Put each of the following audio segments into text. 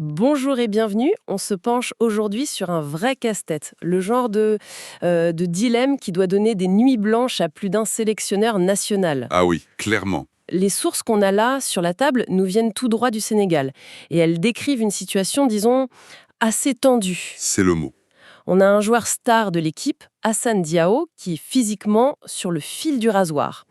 Bonjour et bienvenue. On se penche aujourd'hui sur un vrai casse-tête, le genre de dilemme qui doit donner des nuits blanches à plus d'un sélectionneur national. Ah oui, clairement. Les sources qu'on a là sur la table nous viennent tout droit du Sénégal et elles décrivent une situation, disons, assez tendue. C'est le mot. On a un joueur star de l'équipe, Hassan Diao, qui est physiquement sur le fil du rasoir.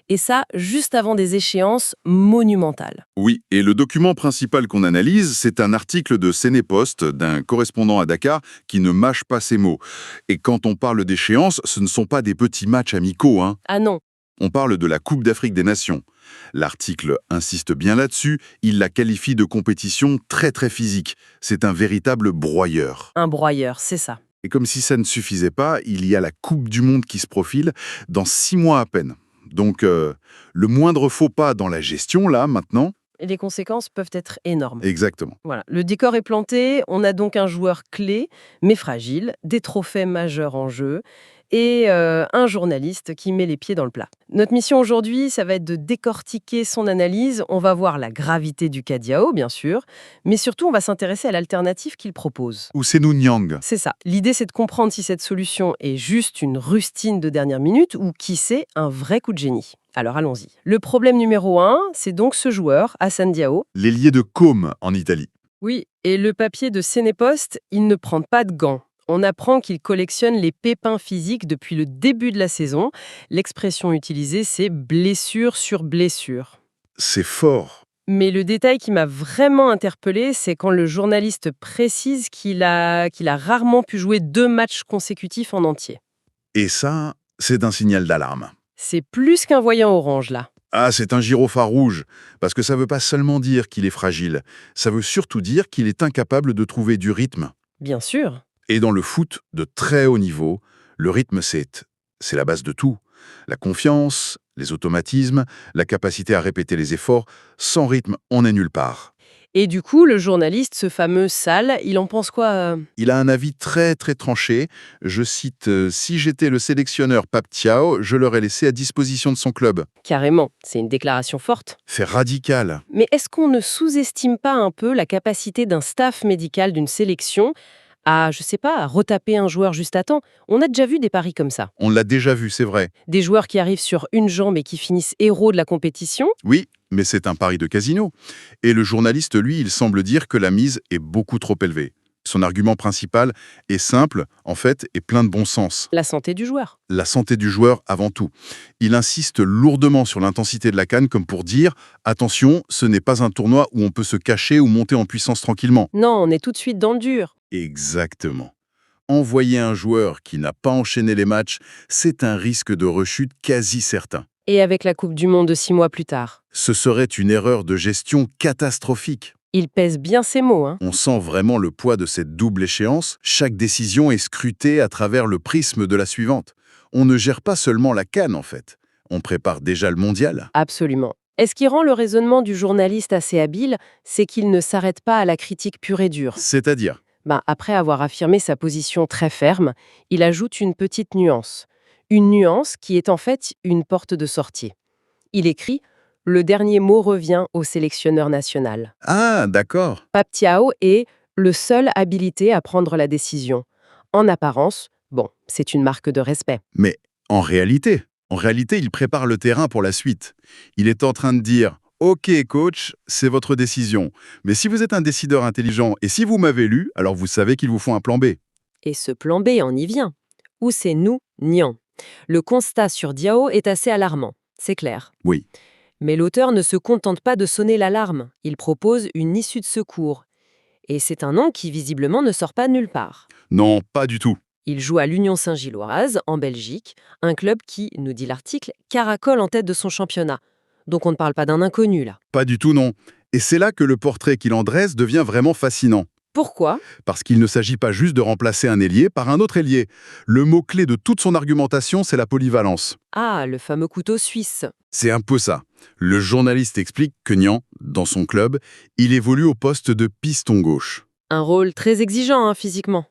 Et ça, juste avant des échéances monumentales. Oui, et le document principal qu'on analyse, c'est un article de Sénépost, d'un correspondant à Dakar, qui ne mâche pas ses mots. Et quand on parle d'échéance, ce ne sont pas des petits matchs amicaux, hein. Ah non, On parle de la Coupe d'Afrique des Nations. L'article insiste bien là-dessus, il la qualifie de compétition très très physique. C'est un véritable broyeur. un broyeur, c'est ça. Et comme si ça ne suffisait pas, il y a la Coupe du Monde qui se profile dans 6 mois à peine. Donc, le moindre faux pas dans la gestion, là, maintenant. Et les conséquences peuvent être énormes. Exactement. Voilà, le décor est planté, on a donc un joueur clé, mais fragile, des trophées majeurs en jeu, et un journaliste qui met les pieds dans le plat. Notre mission aujourd'hui, ça va être de décortiquer son analyse. On va voir la gravité du cas Diao, bien sûr, mais surtout, on va s'intéresser à l'alternative qu'il propose. Ousseynou Niang. C'est ça. L'idée, c'est de comprendre si cette solution est juste une rustine de dernière minute ou, qui sait, un vrai coup de génie. Alors allons-y. Le problème numéro 1, c'est donc ce joueur, Hassan Diao. L'ailier de Côme, en Italie. Oui, et le papier de Sénépost, il ne prend pas de gants. On apprend qu'il collectionne les pépins physiques depuis le début de la saison. L'expression utilisée, c'est blessure sur blessure. C'est fort. Mais le détail qui m'a vraiment interpellée, c'est quand le journaliste précise qu'il a rarement pu jouer 2 matchs consécutifs en entier. Et ça, c'est un signal d'alarme. C'est plus qu'un voyant orange, là. Ah, c'est un gyrophare rouge. Parce que ça veut pas seulement dire qu'il est fragile. Ça veut surtout dire qu'il est incapable de trouver du rythme. Bien sûr. Et dans le foot de très haut niveau, le rythme, c'est la base de tout. La confiance, les automatismes, la capacité à répéter les efforts. Sans rythme, on n'est nulle part. Et du coup, le journaliste, ce fameux Sall, il en pense quoi Il a un avis très très tranché. Je cite Si j'étais le sélectionneur Pape Thiaw, je l'aurais laissé à disposition de son club. Carrément, c'est une déclaration forte. C'est radical. Mais est-ce qu'on ne sous-estime pas un peu la capacité d'un staff médical d'une sélection à, je sais pas, à retaper un joueur juste à temps? On a déjà vu des paris comme ça. On l'a déjà vu, c'est vrai. Des joueurs qui arrivent sur une jambe et qui finissent héros de la compétition. Oui, mais c'est un pari de casino. Et le journaliste, lui, il semble dire que la mise est beaucoup trop élevée. Son argument principal est simple, en fait, et plein de bon sens. La santé du joueur. La santé du joueur avant tout. Il insiste lourdement sur l'intensité de la CAN comme pour dire « Attention, ce n'est pas un tournoi où on peut se cacher ou monter en puissance tranquillement. » Non, on est tout de suite dans le dur. Exactement. Envoyer un joueur qui n'a pas enchaîné les matchs, c'est un risque de rechute quasi certain. Et avec la Coupe du Monde de 6 mois plus tard. Ce serait une erreur de gestion catastrophique. Il pèse bien ses mots, hein. On sent vraiment le poids de cette double échéance. Chaque décision est scrutée à travers le prisme de la suivante. On ne gère pas seulement la CAN, en fait. On prépare déjà le mondial. Absolument. Et ce qui rend le raisonnement du journaliste assez habile, c'est qu'il ne s'arrête pas à la critique pure et dure. C'est-à-dire, Après avoir affirmé sa position très ferme, il ajoute une petite nuance. Une nuance qui est en fait une porte de sortie. Il écrit « Le dernier mot revient au sélectionneur national. ah, d'accord. Pape Thiaw est le seul habilité à prendre la décision. En apparence, bon, c'est une marque de respect. Mais en réalité, il prépare le terrain pour la suite. Il est en train de dire « Ok, coach, c'est votre décision. Mais si vous êtes un décideur intelligent et si vous m'avez lu, alors vous savez qu'il vous faut un plan B. » Et ce plan B, on y vient. Ou c'est nous, Nian. Le constat sur Diao est assez alarmant, c'est clair. Oui. Mais l'auteur ne se contente pas de sonner l'alarme, il propose une issue de secours. Et c'est un nom qui visiblement ne sort pas nulle part. Non, pas du tout. Il joue à l'Union Saint-Gilloise, en Belgique, un club qui, nous dit l'article, caracole en tête de son championnat. Donc on ne parle pas d'un inconnu là. Pas du tout, non. Et c'est là que le portrait qu'il en dresse devient vraiment fascinant. Pourquoi? Parce qu'il ne s'agit pas juste de remplacer un ailier par un autre ailier. Le mot-clé de toute son argumentation, c'est la polyvalence. Ah, le fameux couteau suisse. C'est un peu ça. Le journaliste explique que Niang, dans son club, il évolue au poste de piston gauche. Un rôle très exigeant physiquement.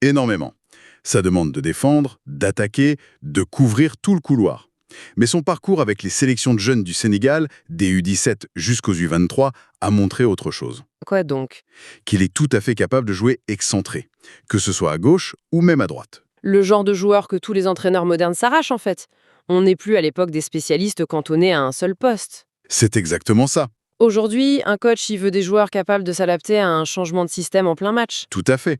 Énormément. Ça demande de défendre, d'attaquer, de couvrir tout le couloir. Mais son parcours avec les sélections de jeunes du Sénégal, des U17 jusqu'aux U23, a montré autre chose. Quoi donc? Qu'il est tout à fait capable de jouer excentré, que ce soit à gauche ou même à droite. Le genre de joueur que tous les entraîneurs modernes s'arrachent en fait. On n'est plus à l'époque des spécialistes cantonnés à un seul poste. C'est exactement ça. Aujourd'hui, un coach il veut des joueurs capables de s'adapter à un changement de système en plein match. Tout à fait.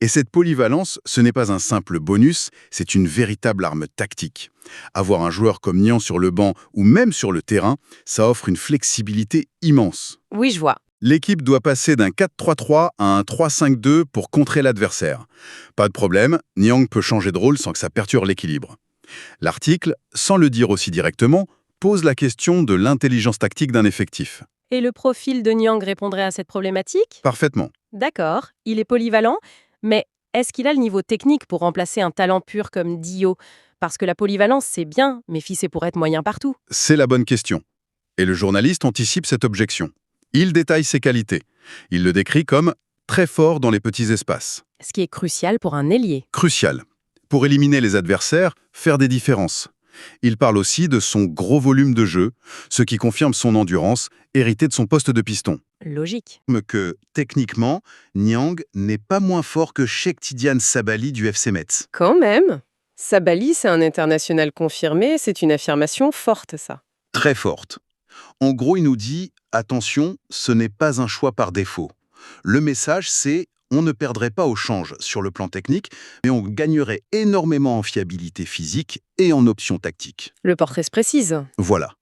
Et cette polyvalence, ce n'est pas un simple bonus, c'est une véritable arme tactique. Avoir un joueur comme Niang sur le banc ou même sur le terrain, ça offre une flexibilité immense. Oui, je vois. L'équipe doit passer d'un 4-3-3 à un 3-5-2 pour contrer l'adversaire. Pas de problème, Niang peut changer de rôle sans que ça perturbe l'équilibre. L'article, sans le dire aussi directement, pose la question de l'intelligence tactique d'un effectif. Et le profil de Niang répondrait à cette problématique? Parfaitement. D'accord, il est polyvalent, mais est-ce qu'il a le niveau technique pour remplacer un talent pur comme Dio? Parce que la polyvalence, c'est bien, mais c'est pour être moyen partout. C'est la bonne question. Et le journaliste anticipe cette objection. Il détaille ses qualités. Il le décrit comme très fort dans les petits espaces. Ce qui est crucial pour un ailier. Crucial. Pour éliminer les adversaires, faire des différences. Il parle aussi de son gros volume de jeu, ce qui confirme son endurance, héritée de son poste de piston. Logique. Mais que, techniquement, Niang n'est pas moins fort que Cheikh Tidiane Sabali du FC Metz. Quand même. Sabali, c'est un international confirmé, c'est une affirmation forte, ça. Très forte. En gros, il nous dit « Attention, ce n'est pas un choix par défaut ». Le message, c'est « On ne perdrait pas au change sur le plan technique, mais on gagnerait énormément en fiabilité physique et en options tactiques. Le portrait se précise. » Voilà.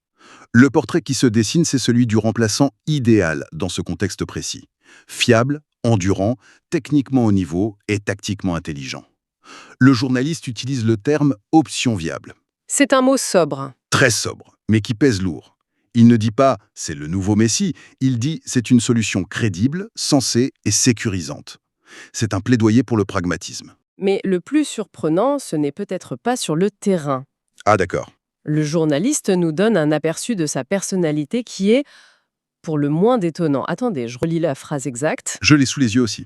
Le portrait qui se dessine, c'est celui du remplaçant idéal dans ce contexte précis. Fiable, endurant, techniquement au niveau et tactiquement intelligent. Le journaliste utilise le terme « option viable ». C'est un mot sobre. Très sobre, mais qui pèse lourd. Il ne dit pas « c'est le nouveau Messi », il dit « c'est une solution crédible, sensée et sécurisante ». C'est un plaidoyer pour le pragmatisme. Mais le plus surprenant, ce n'est peut-être pas sur le terrain. Ah d'accord. Le journaliste nous donne un aperçu de sa personnalité qui est, pour le moins détonnant. Attendez, je relis la phrase exacte. Je l'ai sous les yeux aussi.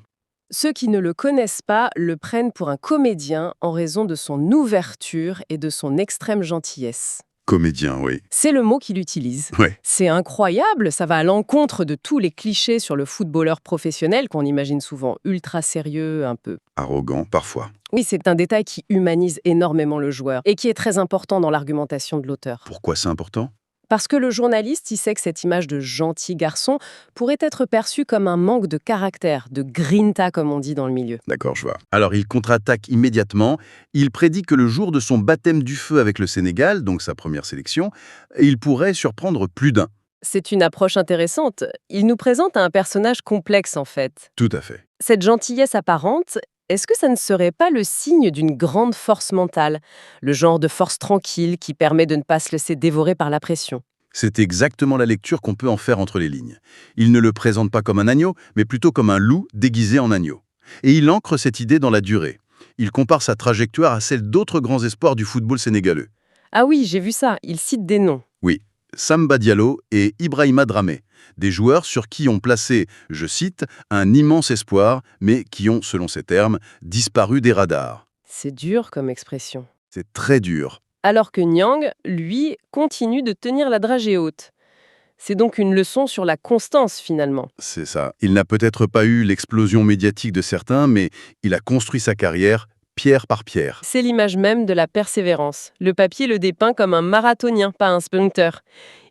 Ceux qui ne le connaissent pas le prennent pour un comédien en raison de son ouverture et de son extrême gentillesse. Comédien, oui. C'est le mot qu'il utilise. Ouais. C'est incroyable, ça va à l'encontre de tous les clichés sur le footballeur professionnel qu'on imagine souvent ultra sérieux, un peu. Arrogant, parfois. Oui, c'est un détail qui humanise énormément le joueur et qui est très important dans l'argumentation de l'auteur. Pourquoi c'est important ? Parce que le journaliste, il sait que cette image de gentil garçon pourrait être perçue comme un manque de caractère, de grinta comme on dit dans le milieu. D'accord, je vois. Alors il contre-attaque immédiatement. Il prédit que le jour de son baptême du feu avec le Sénégal, donc sa première sélection, il pourrait surprendre plus d'un. C'est une approche intéressante. Il nous présente un personnage complexe en fait. Tout à fait. Cette gentillesse apparente, est-ce que ça ne serait pas le signe d'une grande force mentale, le genre de force tranquille qui permet de ne pas se laisser dévorer par la pression? C'est exactement la lecture qu'on peut en faire entre les lignes. Il ne le présente pas comme un agneau, mais plutôt comme un loup déguisé en agneau. Et il ancre cette idée dans la durée. Il compare sa trajectoire à celle d'autres grands espoirs du football sénégalais. Ah oui, j'ai vu ça, il cite des noms. Oui, Samba Diallo et Ibrahima Dramé, des joueurs sur qui ont placé, je cite, un immense espoir, mais qui ont, selon ces termes, disparu des radars. C'est dur comme expression. C'est très dur. Alors que Niang, lui, continue de tenir la dragée haute. C'est donc une leçon sur la constance, finalement. C'est ça. Il n'a peut-être pas eu l'explosion médiatique de certains, mais il a construit sa carrière pierre par pierre. C'est l'image même de la persévérance. Le papier le dépeint comme un marathonien, pas un sprinter.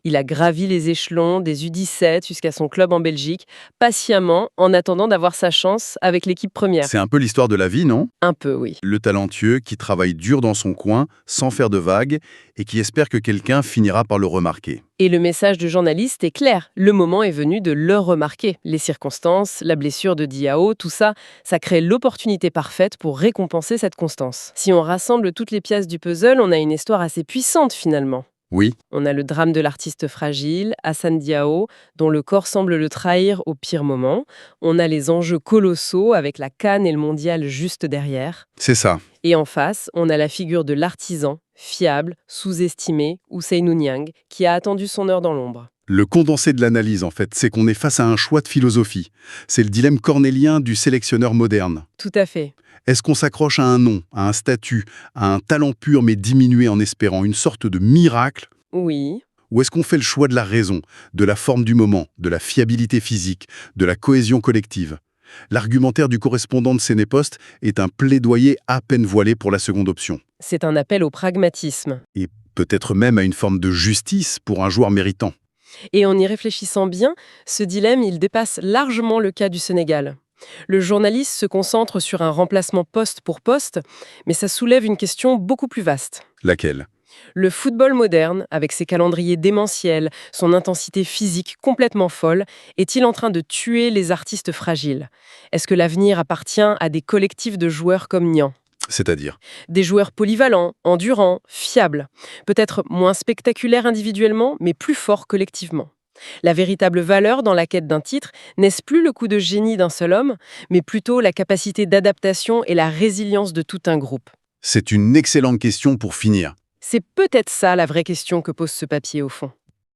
Il a gravi les échelons des U17 jusqu'à son club en Belgique, patiemment, en attendant d'avoir sa chance avec l'équipe première. C'est un peu l'histoire de la vie, non ? Un peu, oui. Le talentueux qui travaille dur dans son coin, sans faire de vagues, et qui espère que quelqu'un finira par le remarquer. Et le message du journaliste est clair. Le moment est venu de le remarquer. Les circonstances, la blessure de Diao, tout ça, ça crée l'opportunité parfaite pour récompenser cette constance. Si on rassemble toutes les pièces du puzzle, on a une histoire assez puissante finalement. Oui, On a le drame de l'artiste fragile, Hassan Diao, dont le corps semble le trahir au pire moment. On a les enjeux colossaux avec la CAN et le mondial juste derrière. c'est ça. Et en face, on a la figure de l'artisan, fiable, sous-estimé, Ousseynou Niang, qui a attendu son heure dans l'ombre. Le condensé de l'analyse, en fait, c'est qu'on est face à un choix de philosophie. C'est le dilemme cornélien du sélectionneur moderne. Tout à fait. Est-ce qu'on s'accroche à un nom, à un statut, à un talent pur mais diminué en espérant une sorte de miracle ? Oui. Ou est-ce qu'on fait le choix de la raison, de la forme du moment, de la fiabilité physique, de la cohésion collective? L'argumentaire du correspondant de Sénépost est un plaidoyer à peine voilé pour la seconde option. C'est un appel au pragmatisme. Et peut-être même à une forme de justice pour un joueur méritant. Et en y réfléchissant bien, ce dilemme, il dépasse largement le cas du Sénégal. Le journaliste se concentre sur un remplacement poste pour poste, mais ça soulève une question beaucoup plus vaste. Laquelle? Le football moderne, avec ses calendriers démentiels, son intensité physique complètement folle, est-il en train de tuer les artistes fragiles? Est-ce que l'avenir appartient à des collectifs de joueurs comme Nian? C'est-à-dire? Des joueurs polyvalents, endurants, fiables, peut-être moins spectaculaires individuellement, mais plus forts collectivement. La véritable valeur dans la quête d'un titre n'est-ce plus le coup de génie d'un seul homme, mais plutôt la capacité d'adaptation et la résilience de tout un groupe? C'est une excellente question pour finir. C'est peut-être ça la vraie question que pose ce papier au fond.